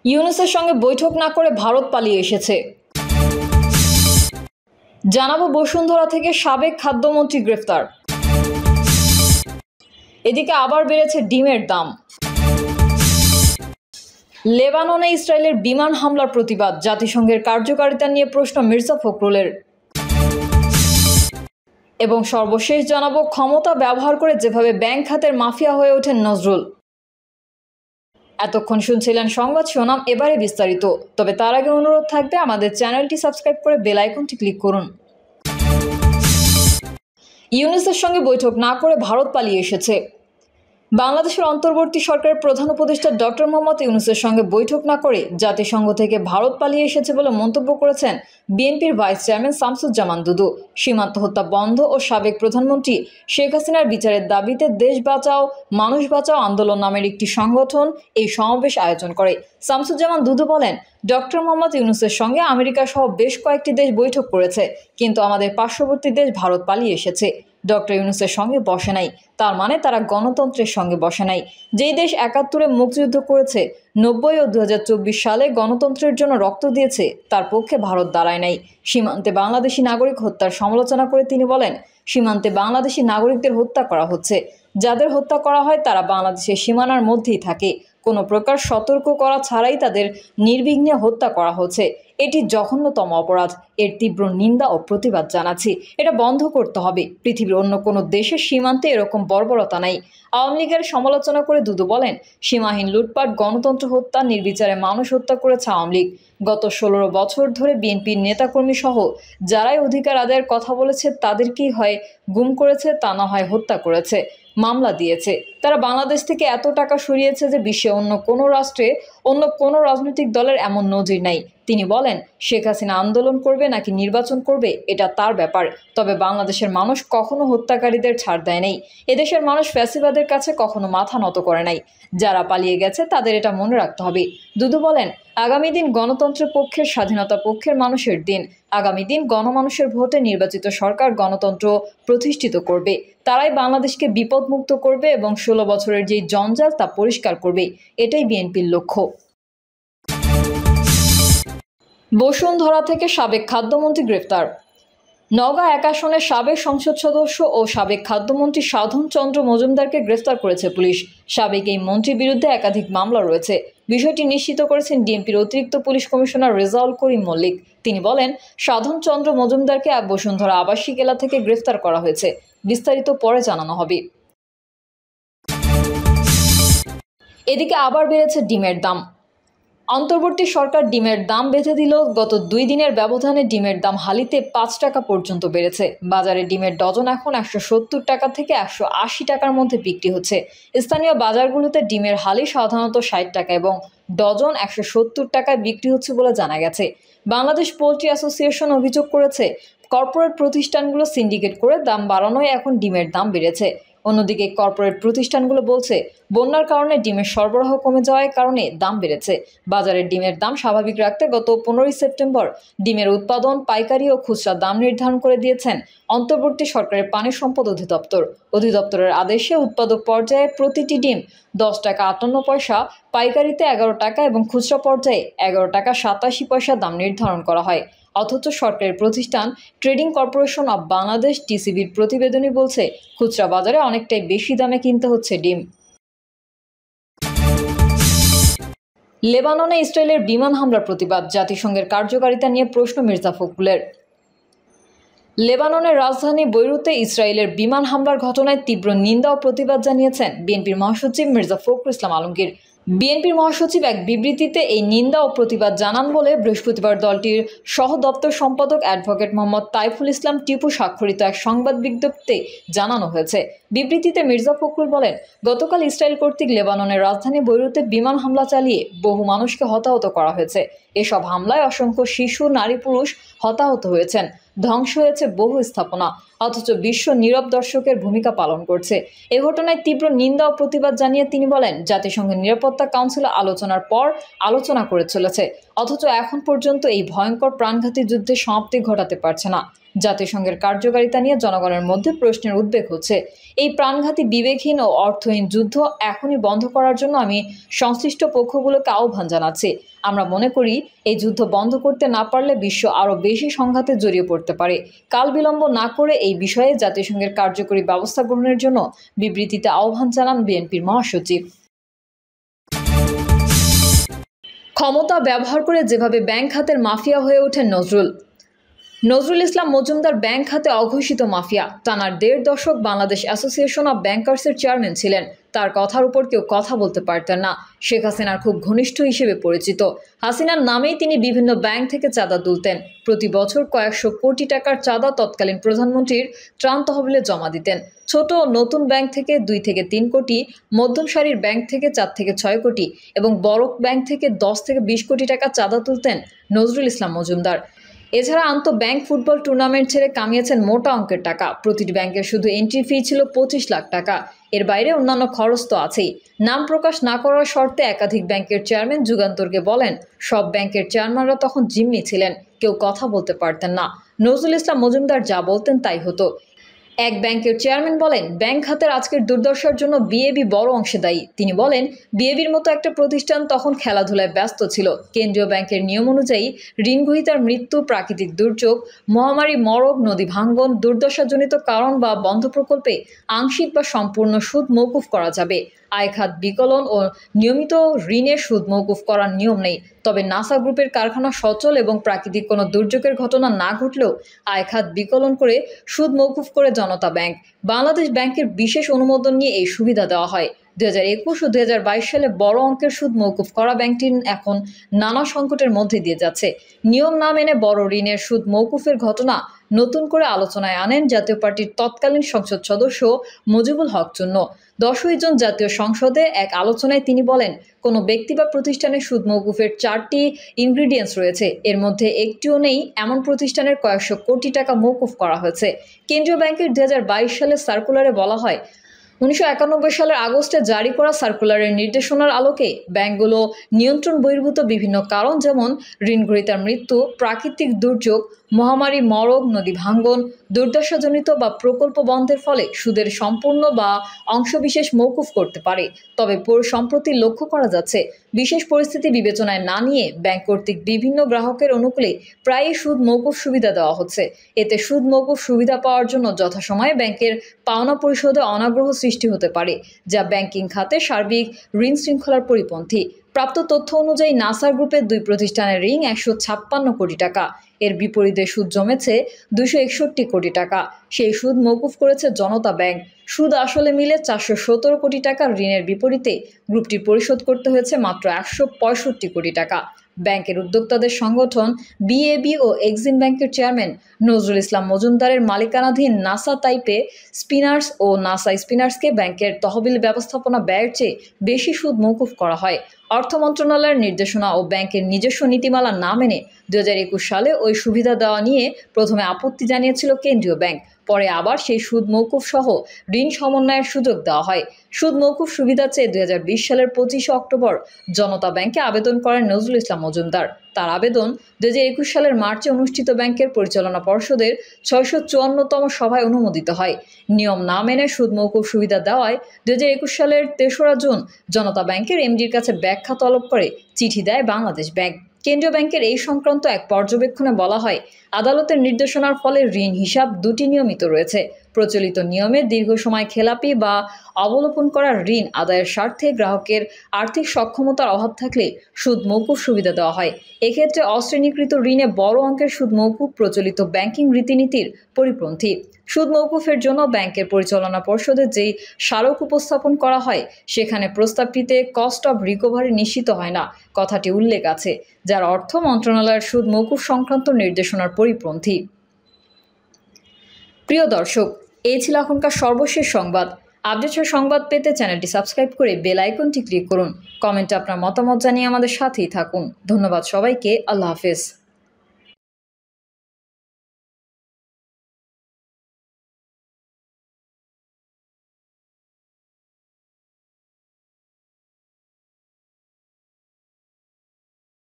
ইউনূসের সঙ্গে বৈঠক না করে ভারত পালিয়ে এসেছে। জানাবো বসুন্ধরা থেকে সাবেক খাদ্যমন্ত্রী গ্রেফতার। এদিকে আবার বেড়েছে ডিমের দাম। লেবাননে ইসরায়েলের বিমান হামলার প্রতিবাদ, জাতিসংঘের কার্যকারিতা নিয়ে প্রশ্ন মির্জা ফখরুলের। এবং সর্বশেষ জানাবো ক্ষমতা ব্যবহার করে যেভাবে ব্যাংক খাতের মাফিয়া হয়ে ওঠেন নজরুল। এতক্ষণ শুনছিলেন সংবাদ শিরোনাম, এবারে বিস্তারিত। তবে তার আগে অনুরোধ থাকবে আমাদের চ্যানেলটি সাবস্ক্রাইব করে বেল আইকনটি ক্লিক করুন। ইউনূসের সঙ্গে বৈঠক না করে ভারত পালিয়ে এসেছে। বাংলাদেশের অন্তর্বর্তী সরকারের প্রধান উপদেষ্টা ডক্টর মোহাম্মদ ইউনূসের সঙ্গে বৈঠক না করে জাতিসংঘ থেকে ভারত পালিয়ে এসেছে বলে মন্তব্য করেছেন বিএনপির ভাইস চেয়ারম্যান শামসুজ্জামান দুদু। সীমান্ত হত্যা বন্ধ ও সাবেক প্রধানমন্ত্রী শেখ হাসিনার বিচারের দাবিতে দেশ বাঁচাও মানুষ বাঁচাও আন্দোলন নামের একটি সংগঠন এই সমাবেশ আয়োজন করে। শামসুজ্জামান দুদু বলেন, ডক্টর মোহাম্মদ ইউনূসের সঙ্গে আমেরিকা সহ বেশ কয়েকটি দেশ বৈঠক করেছে, কিন্তু আমাদের পার্শ্ববর্তী দেশ ভারত পালিয়ে এসেছে। ডক্টর ইউনূসের সঙ্গে বসে নাই, তার মানে তারা গণতন্ত্রের সঙ্গে বসে নাই। যেই দেশ ৭১-এ মুক্তিযুদ্ধ করেছে, ৯০ ও ২০২৪ সালে গণতন্ত্রের জন্য রক্ত দিয়েছে, তার পক্ষে ভারত দাঁড়ায় নাই। সীমান্তে বাংলাদেশি নাগরিক হত্যার সমালোচনা করে তিনি বলেন, সীমান্তে বাংলাদেশি নাগরিকদের হত্যা করা হচ্ছে। যাদের হত্যা করা হয় তারা বাংলাদেশের সীমানার মধ্যেই থাকে। কোনো প্রকার সতর্ক করা ছাড়াই তাদের নির্বিঘ্নে হত্যা করা হচ্ছে। এটি জঘন্যতম অপরাধ। এর তীব্র নিন্দা ও প্রতিবাদ জানাচ্ছি। এটা বন্ধ করতে হবে। পৃথিবীর অন্য কোনো দেশের সীমান্তে এরকম বর্বরতা নাই। আওয়ামী লীগের সমালোচনা করে দুদু বলেন, সীমাহীন লুটপাট, গণতন্ত্র হত্যা, নির্বিচারে মানুষ হত্যা করেছে আওয়ামী লীগ। গত ১৬ বছর ধরে বিএনপির নেতাকর্মী সহ যারাই অধিকার আদায়ের কথা বলেছে তাদেরকেই হয় গুম করেছে, তা না হয় হত্যা করেছে, মামলা দিয়েছে। তারা বাংলাদেশ থেকে এত টাকা সরিয়েছে যে বিশ্বে অন্য কোনো রাষ্ট্রে অন্য কোনো রাজনৈতিক দলের এমন নজির নাই। তিনি বলেন, শেখ হাসিনা আন্দোলন করবে নাকি নির্বাচন করবে এটা তার ব্যাপার, তবে বাংলাদেশের মানুষ কখনো হত্যাকারীদের ছাড় দেয় নাই। এদেশের মানুষ ফ্যাসিবাদের কাছে কখনো মাথা নত করে নাই। যারা পালিয়ে গেছে তাদের এটা মনে রাখতে হবে। দুদু বলেন, আগামী দিন গণতন্ত্রের পক্ষের, স্বাধীনতা পক্ষের মানুষের দিন। আগামী দিন গণমানুষের ভোটে নির্বাচিত সরকার গণতন্ত্র প্রতিষ্ঠিত করবে। তারাই বাংলাদেশকে বিপদমুক্ত করবে এবং ১৬ বছরের যে জঞ্জাল তা পরিষ্কার করবে। এটাই বিএনপির লক্ষ্য। বসুন্ধরা থেকে সাবেক খাদ্যমন্ত্রী গ্রেফতার। নওগাঁ ১ আসনের সাবেক সংসদ সদস্য ও সাবেক খাদ্যমন্ত্রী সাধন চন্দ্র মজুমদারকে গ্রেফতার করেছে পুলিশ। সাবেক এই মন্ত্রীর বিরুদ্ধে একাধিক মামলা রয়েছে। বিষয়টি নিশ্চিত করেছেন ডিএমপির অতিরিক্ত পুলিশ কমিশনার রেজাউল করিম মল্লিক। তিনি বলেন, সাধন চন্দ্র মজুমদারকে বসুন্ধরা আবাসিক এলাকা থেকে গ্রেফতার করা হয়েছে। বিস্তারিত পরে জানানো হবে। এদিকে আবার বেড়েছে ডিমের দাম। অন্তর্বর্তী সরকার ডিমের দাম বেঁধে দিল। গত ২ দিনের ব্যবধানে ডিমের দাম হালিতে ৫ টাকা পর্যন্ত বেড়েছে। বাজারে ডিমের ডজন এখন ১৭০ টাকা থেকে ১৮০ টাকার মধ্যে বিক্রি হচ্ছে। স্থানীয় বাজারগুলোতে ডিমের হালি সাধারণত ৬০ টাকা এবং ডজন ১৭০ টাকায় বিক্রি হচ্ছে বলে জানা গেছে। বাংলাদেশ পোল্ট্রি অ্যাসোসিয়েশন অভিযোগ করেছে, কর্পোরেট প্রতিষ্ঠানগুলো সিন্ডিকেট করে দাম বাড়ানোয় এখন ডিমের দাম বেড়েছে। অন্যদিকে কর্পোরেট প্রতিষ্ঠানগুলো বলছে, বন্যার কারণে ডিমের সরবরাহ কমে যাওয়ার কারণে দাম বেড়েছে। বাজারের ডিমের দাম স্বাভাবিক রাখতে গত ১৫ সেপ্টেম্বর ডিমের উৎপাদন, পাইকারি ও খুচরা দাম নির্ধারণ করে দিয়েছেন অন্তর্বর্তী সরকারের পানি সম্পদ অধিদপ্তর। অধিদপ্তরের আদেশে উৎপাদক পর্যায়ে প্রতিটি ডিম ১০ টাকা ৫৮ পয়সা, পাইকারিতে ১১ টাকা এবং খুচরা পর্যায়ে ১১ টাকা ৮৭ পয়সা দাম নির্ধারণ করা হয়। অথচ সরকারি প্রতিষ্ঠান ট্রেডিং কর্পোরেশন অব বাংলাদেশ টিসিবির প্রতিবেদনই বলছে, খুচরা বাজারে অনেকটাই বেশি দামে কিনতে হচ্ছে ডিম। লেবাননে ইসরায়েলের বিমান হামলার প্রতিবাদ, জাতিসংঘের কার্যকারিতা নিয়ে প্রশ্ন মির্জা ফখরুলের। লেবাননের রাজধানী বৈরুতে ইসরায়েলের বিমান হামলার ঘটনায় তীব্র নিন্দা ও প্রতিবাদ জানিয়েছেন বিএনপির মহাসচিব মির্জা ফখরুল ইসলাম আলমগীর। বিএনপির মহাসচিব এক বিবৃতিতে এই নিন্দা ও প্রতিবাদ জানান বলে বৃহস্পতিবার দলটির সহ দপ্তর সম্পাদক অ্যাডভোকেট মোহাম্মদ তাইফুল ইসলাম টিপু স্বাক্ষরিত এক সংবাদ বিজ্ঞপ্তিতে জানানো হয়েছে। বিবৃতিতে মির্জা ফখরুল বলেন, গতকাল ইসরায়েল কর্তৃক লেবাননের রাজধানী বৈরুতে বিমান হামলা চালিয়ে বহু মানুষকে হতাহত করা হয়েছে। এসব হামলায় অসংখ্য শিশু, নারী, পুরুষ হতাহত হয়েছেন। ধ্বংস হয়েছে বহু স্থাপনা, অথচ বিশ্ব নীরব দর্শকের ভূমিকা পালন করছে। এ ঘটনায় তীব্র নিন্দা ও প্রতিবাদ জানিয়ে তিনি বলেন, জাতিসংঘের নিরাপত্তা কাউন্সিল আলোচনার পর আলোচনা করে চলেছে। অথচ এখন পর্যন্ত এই ভয়ঙ্কর প্রাণঘাতী যুদ্ধে সমাপ্তি ঘটাতে পারছে না। জাতিসংঘের কার্যকারিতা নিয়ে জনগণের মধ্যে প্রশ্নের উদ্বেগ হচ্ছে। এই প্রাণঘাতী, বিবেকহীন ও অর্থহীন যুদ্ধ এখনই বন্ধ করার জন্য আমি সংশ্লিষ্ট পক্ষগুলোকে আহ্বান জানাচ্ছি। আমরা মনে করি এই যুদ্ধ বন্ধ করতে না পারলে বিশ্ব আরও বেশি সংঘাতে জড়িয়ে পড়তে পারে। কাল বিলম্ব না করে এই বিষয়ে জাতিসংঘের কার্যকরী ব্যবস্থা গ্রহণের জন্য বিবৃতিতে আহ্বান জানান বিএনপির মহাসচিব। ক্ষমতা ব্যবহার করে যেভাবে ব্যাংক খাতের মাফিয়া হয়ে ওঠেন নজরুল ইসলাম মজুমদার ব্যাংক খাতে অঘোষিত মাফিয়া। টানা ১.৫ দশক বাংলাদেশ অ্যাসোসিয়েশন অব ব্যাংকার্সের চেয়ারম্যান ছিলেন। তার কথার উপর কেউ কথা বলতে পারতেন না। শেখ হাসিনার খুব ঘনিষ্ঠ হিসেবে পরিচিত। হাসিনার নামেই তিনি বিভিন্ন ব্যাংক থেকে চাঁদা তুলতেন। প্রতি বছর কয়েকশো কোটি টাকার চাঁদা তৎকালীন প্রধানমন্ত্রীর ত্রাণ তহবিলে জমা দিতেন। ছোট ও নতুন ব্যাংক থেকে ২ থেকে ৩ কোটি, মধ্যম সারির ব্যাংক থেকে ৪ থেকে ৬ কোটি এবং বড় ব্যাংক থেকে ১০ থেকে ২০ কোটি টাকা চাঁদা তুলতেন নজরুল ইসলাম মজুমদার। এছাড়া ব্যাংক ফুটবল টুর্নামেন্ট ছেড়ে কামিয়েছেন মোটা অঙ্কের টাকা। প্রতিটি ব্যাংকের শুধু এন্ট্রি ফি ছিল ২৫ লাখ টাকা। এর বাইরে অন্যান্য খরচ তো আছেই। নাম প্রকাশ না করার শর্তে একাধিক ব্যাংকের চেয়ারম্যান যুগান্তরকে বলেন, সব ব্যাংকের চেয়ারম্যানরা তখন জিম্মি ছিলেন, কেউ কথা বলতে পারতেন না। নজরুল ইসলাম মজুমদার যা বলতেন তাই হতো। এক ব্যাংকের চেয়ারম্যান বলেন, ব্যাংক খাতের আজকের দুর্দশার জন্য বিএবি বড় অংশে দায়ী। তিনি বলেন, বিএবির মতো একটা প্রতিষ্ঠান তখন খেলাধুলায় ব্যস্ত ছিল। কেন্দ্রীয় ব্যাংকের নিয়ম অনুযায়ী ঋণগ্রহীতার মৃত্যু, প্রাকৃতিক দুর্যোগ, মহামারী, মরক, নদী ভাঙ্গন, দুর্দশাজনিত কারণ বা বন্ধ প্রকল্পে আংশিক বা সম্পূর্ণ সুদ মওকুফ করা যাবে। আয়খাত বিকলন ও নিয়মিত ঋণের সুদ মওকুফ করার নিয়ম নেই। তবে নাসা গ্রুপের কারখানা সচল এবং প্রাকৃতিক কোনো দুর্যোগের ঘটনা না ঘটলেও আয়খাত বিকলন করে সুদ মওকুফ করে জনতা ব্যাংক। বাংলাদেশ ব্যাংকের বিশেষ অনুমোদন নিয়ে এই সুবিধা দেওয়া হয়। ২০২১ ও ২০২২ সালে বড় অঙ্কের সুদ মওকুফ করা ব্যাংকটি এখন নানা সংকটের মধ্যে দিয়ে যাচ্ছে। নিয়ম না মেনে বড় ঋণের সুদ মওকুফের ঘটনা নতুন করে আলোচনায় আনেন জাতীয় পার্টির তৎকালীন সংসদ সদস্য মুজিবুল হক চূন্য। ১০ই জুন জাতীয় সংসদে এক আলোচনায় তিনি বলেন, কোনো ব্যক্তি বা প্রতিষ্ঠানের সুদ মওকুফের ৪টি ইনগ্রিডিয়েন্টস রয়েছে। এর মধ্যে একটিও নেই এমন প্রতিষ্ঠানের কয়েকশো কোটি টাকা মওকুফ করা হয়েছে। কেন্দ্রীয় ব্যাংকের ২০২২ সালের সার্কুলারে বলা হয়, ১৯৯১ সালের আগস্টে জারি করা সার্কুলারের নির্দেশনার আলোকে ব্যাংকগুলো নিয়ন্ত্রণ বহির্ভূত বিভিন্ন কারণ, যেমন ঋণগ্রহীতার মৃত্যু, প্রাকৃতিক দুর্যোগ, মহামারী, মরক, নদী ভাঙ্গন, দুর্দশাজনিত বা প্রকল্প বন্ধের ফলে সুদের সম্পূর্ণ বা অংশবিশেষ মওকুফ করতে পারে। তবে সম্প্রতি লক্ষ্য করা যাচ্ছে, বিশেষ পরিস্থিতি বিবেচনায় না নিয়ে ব্যাংক কর্তৃক বিভিন্ন গ্রাহকের অনুকূলে প্রায়ই সুদ মওকুফ সুবিধা দেওয়া হচ্ছে। এতে সুদ মওকুফ সুবিধা পাওয়ার জন্য যথাসময়ে ব্যাংকের পাওনা পরিশোধে অনাগ্রহ সৃষ্টি হতে পারে, যা ব্যাংকিং খাতে সার্বিক ঋণ শৃঙ্খলার পরিপন্থী। প্রাপ্ত তথ্য অনুযায়ী নাসা গ্রুপের ২ প্রতিষ্ঠানের ঋণ ১৫৬ কোটি টাকা। এর বিপরীতে সুদ জমেছে ২৬১ কোটি টাকা। সেই সুদ মওকুফ করেছে জনতা ব্যাংক। সুদ আসলে মিলে ৪১৭ কোটি টাকার ঋণের বিপরীতে গ্রুপটি পরিশোধ করতে হয়েছে মাত্র ১৬৫ কোটি টাকা। ব্যাংকের উদ্যোক্তাদের সংগঠন বিএবি ও এক্সিম ব্যাংকের চেয়ারম্যান নজরুল ইসলাম মজুমদারের মালিকানাধীন নাসা তাইপে স্পিনার্স ও নাসা স্পিনার্সকে ব্যাংকের তহবিল ব্যবস্থাপনা ব্যয়ের চেয়ে বেশি সুদ মওকুফ করা হয়। অর্থ মন্ত্রণালয়ের নির্দেশনা ও ব্যাংকের নিজস্ব নীতিমালা না মেনে ২০২১ সালে ওই সুবিধা দেওয়া নিয়ে প্রথমে আপত্তি জানিয়েছিল কেন্দ্রীয় ব্যাংক। পরে আবার সেই সুদ মওকুফ সহ ঋণ সমন্বয়ের সুযোগ দেওয়া হয়। সুদ মওকুফ সুবিধা চেয়ে ২০২০ সালের ২৫ অক্টোবর জনতা ব্যাংকে আবেদন করেন নজরুল ইসলাম মজুমদার। তার আবেদন ২০২১ সালের মার্চে অনুষ্ঠিত ব্যাংকের পরিচালনা পর্ষদের ৬৫৪তম সভায় অনুমোদিত হয়। নিয়ম না মেনে সুদ মওকুফ সুবিধা দেওয়ায় ২০২১ সালের ৩রা জুন জনতা ব্যাংকের এমডির কাছে ব্যাখ্যা তলব করে চিঠি দেয় বাংলাদেশ ব্যাংক। কেন্দ্রীয় ব্যাংকের এই সংক্রান্ত এক পর্যবেক্ষণে বলা হয়, আদালতের নির্দেশনার ফলে ঋণ হিসাব ২টি নিয়মিত রয়েছে। প্রচলিত নিয়মে দীর্ঘ সময় খেলাপি বা অবলোপন করা ঋণ আদায়ের স্বার্থে গ্রাহকের আর্থিক সক্ষমতার অভাব থাকলে সুদ মওকুফ সুবিধা দেওয়া হয়। এক্ষেত্রে অশ্রেণীকৃত ঋণে বড় অঙ্কের সুদ মওকুফ প্রচলিত ব্যাংকিং রীতিনীতির পরিপন্থী। সুদ মওকুফের জন্য ব্যাংকের পরিচালনা পর্ষদের যেই স্মারক উপস্থাপন করা হয়, সেখানে প্রস্তাবটিতে কস্ট অব রিকভারি নিশ্চিত হয় না কথাটি উল্লেখ আছে, যার অর্থ মন্ত্রণালয়ের সুদ মওকুফ সংক্রান্ত নির্দেশনার পরিপন্থী। প্রিয় দর্শক, এই ছিল এখনকার সর্বশেষ সংবাদ। আপডেটের সংবাদ পেতে চ্যানেলটি সাবস্ক্রাইব করে বেল আইকনটি ক্লিক করুন। কমেন্টে আপনার মতামত জানিয়ে আমাদের সাথেই থাকুন। ধন্যবাদ সবাইকে। আল্লাহ হাফেজ।